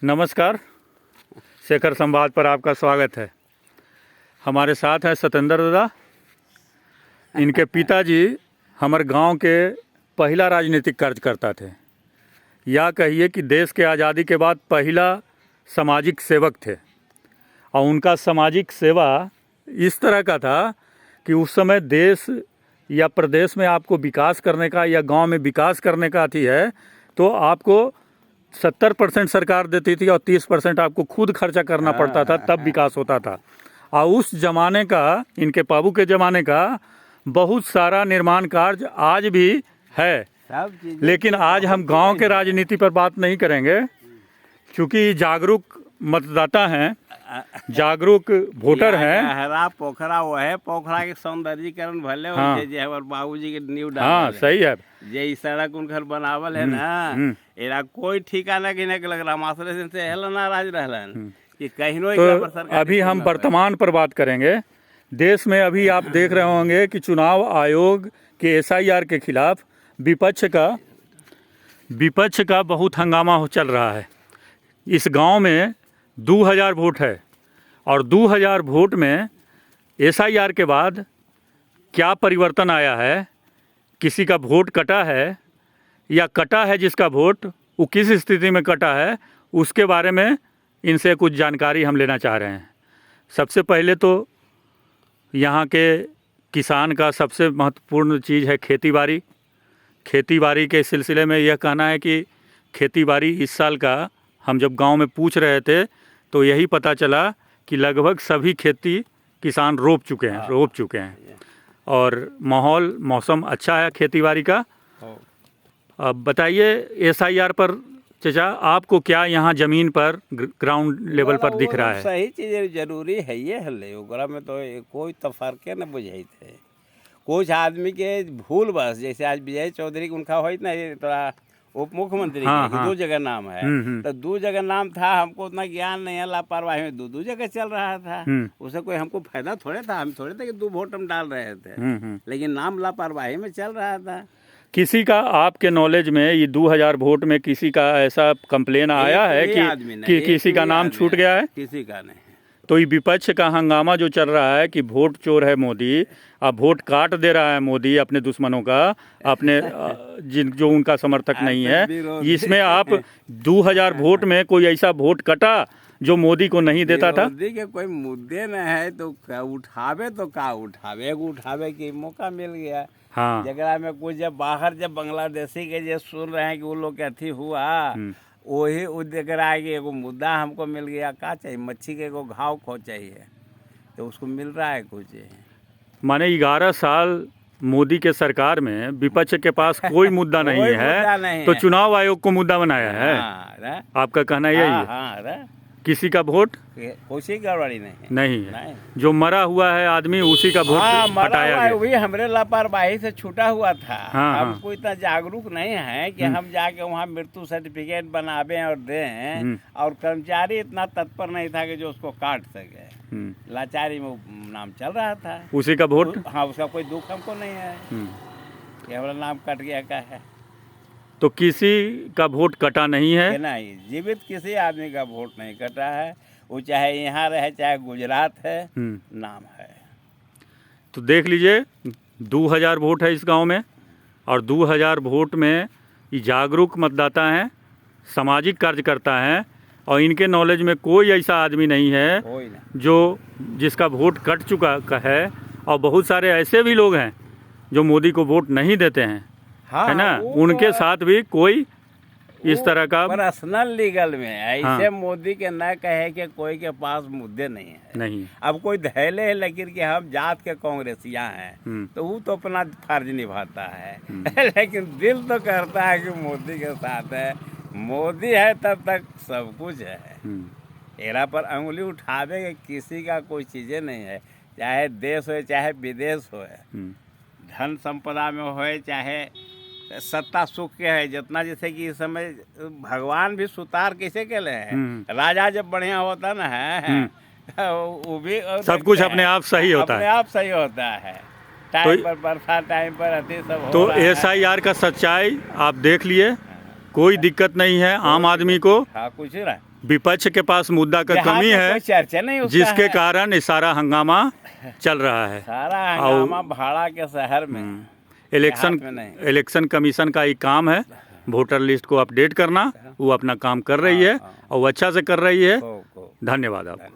नमस्कार, शेखर संवाद पर आपका स्वागत है। हमारे साथ हैं सतेंद्र दादा। इनके पिताजी हमारे गांव के पहला राजनीतिक कार्यकर्ता थे, या कहिए कि देश के आज़ादी के बाद पहला सामाजिक सेवक थे। और उनका सामाजिक सेवा इस तरह का था कि उस समय देश या प्रदेश में आपको विकास करने का या गांव में विकास करने का थी है तो आपको 70% सरकार देती थी और 30% आपको खुद खर्चा करना पड़ता था, तब विकास होता था। और उस ज़माने का, इनके बाबू के ज़माने का बहुत सारा निर्माण कार्य आज भी है। लेकिन आज हम गांव के राजनीति पर बात नहीं करेंगे, क्योंकि जागरूक मतदाता हैं, जागरूक वोटर हैं। हरा पोखरा वो है, पोखरा के सौंदर्यीकरण भले हो जे और बाबूजी के नींव डाल। हाँ, सही है। जे सड़क उनकर बनावल है ना, एरा कोई ठिकाना के नहीं लग रहा। मासरे से हेल नाराज रहलन कि कहीं तो अभी हम वर्तमान पर बात करेंगे। देश में अभी आप देख रहे होंगे कि चुनाव आयोग के SIR के खिलाफ विपक्ष का बहुत हंगामा चल रहा है। इस गांव में 2000 वोट है और 2000 वोट में SIR के बाद क्या परिवर्तन आया है, किसी का वोट कटा है या कटा है जिसका वोट, वो किस स्थिति में कटा है, उसके बारे में इनसे कुछ जानकारी हम लेना चाह रहे हैं। सबसे पहले तो यहाँ के किसान का सबसे महत्वपूर्ण चीज़ है खेती बाड़ी के सिलसिले में यह कहना है कि खेती बाड़ी इस साल का, हम जब गांव में पूछ रहे थे तो यही पता चला कि लगभग सभी खेती किसान रोप चुके हैं और मौसम अच्छा है खेती बाड़ी का। अब बताइए SIR पर चाचा, आपको क्या यहाँ ज़मीन पर ग्राउंड लेवल पर दिख रहा है? सही चीज़ जरूरी है ये हल्ले ओकरा में तो कोई तफरके न बुझे थे। कुछ आदमी के भूल बस, जैसे आज विजय चौधरी उनका हो ना, थोड़ा उप मुख्यमंत्री के 2 जगह नाम है, तो 2 जगह नाम था। हमको उतना ज्ञान नहीं है, लापरवाही में 2 जगह चल रहा था। उससे कोई हमको फायदा थोड़े था, हम थोड़े थे कि 2 वोट हम डाल रहे थे, लेकिन नाम लापरवाही में चल रहा था। किसी का आपके नॉलेज में ये 2000 वोट में किसी का ऐसा कंप्लेन आया है कि किसी का नाम छूट गया है? किसी का नहीं। तो ये विपक्ष का हंगामा जो चल रहा है कि वोट चोर है मोदी, अब वोट काट दे रहा है मोदी अपने दुश्मनों का, अपने जो उनका समर्थक नहीं है, इसमें आप 2000 वोट में कोई ऐसा वोट कटा जो मोदी को नहीं देता था? मोदी के कोई मुद्दे न है तो उठावे के मौका मिल गया। हाँ, जगह में कुछ जब बाहर जब बांग्लादेशी के जो सुन रहे हैं कि वो लोग के अथी हुआ, वही उद्देश्य के एगो मुद्दा हमको मिल गया। का चाहिए? मच्छी के एगो घाव खो चाहिए, तो उसको मिल रहा है कुछ। माने 11 साल मोदी के सरकार में विपक्ष के पास कोई मुद्दा नहीं है, तो चुनाव आयोग को मुद्दा बनाया है। आपका कहना यही है? किसी का वोट कोई गड़बड़ी नहीं है। जो मरा हुआ है आदमी उसी का वोट हटाया गया। वही हमरे लापरवाही से छूटा हुआ था। हमको इतना जागरूक नहीं है कि हम जाके वहाँ मृत्यु सर्टिफिकेट बनावे और दें, और कर्मचारी इतना तत्पर नहीं था कि जो उसको काट सके। लाचारी में नाम चल रहा था, उसी का वोट। हाँ, उसका कोई दुख हमको नहीं है कि हमारा नाम कट गया का है। तो किसी का वोट कटा नहीं है? नहीं, जीवित किसी आदमी का वोट नहीं कटा है। वो चाहे यहाँ रहे चाहे गुजरात है, नाम है। तो देख लीजिए, 2000 वोट है इस गांव में, और 2000 वोट में ये जागरूक मतदाता हैं, सामाजिक कार्यकर्ता हैं, और इनके नॉलेज में कोई ऐसा आदमी नहीं है जिसका वोट कट चुका है। और बहुत सारे ऐसे भी लोग हैं जो मोदी को वोट नहीं देते हैं, है ना? उनके साथ भी कोई इस तरह का पर्सनल लीगल में ऐसे मोदी के न कहे कि कोई के पास मुद्दे नहीं। अब कोई धैले है लेकिन कि हम जात के कांग्रेसिया हैं, तो वो तो अपना फर्ज निभाता है। लेकिन दिल तो करता है कि मोदी के साथ है। मोदी है तब तक सब कुछ है। एरा पर अंगुली उठावे के किसी का कोई चीजें नहीं है, चाहे देश हो चाहे विदेश हो, धन संपदा में हो चाहे सत्ता सुख के है। जितना जैसे कि इस समय भगवान भी सुतार कैसे के ले हैं, राजा जब बढ़िया होता ना है वो भी सब कुछ अपने आप सही होता है, अपने आप सही होता है। टाइम पर बरसात, टाइम पर अति सब। तो SIR का सच्चाई आप देख लिए, कोई दिक्कत नहीं है आम आदमी को। हाँ, कुछ रहा विपक्ष के पास मुद्दा का कमी है, चर्चा नहीं उसका जिसके है। कारण ये सारा हंगामा चल रहा है। सारा हंगामा भाड़ा के शहर में, इलेक्शन कमीशन का एक काम है वोटर लिस्ट को अपडेट करना, वो अपना काम कर रही है और वो अच्छा से कर रही है। धन्यवाद आपको।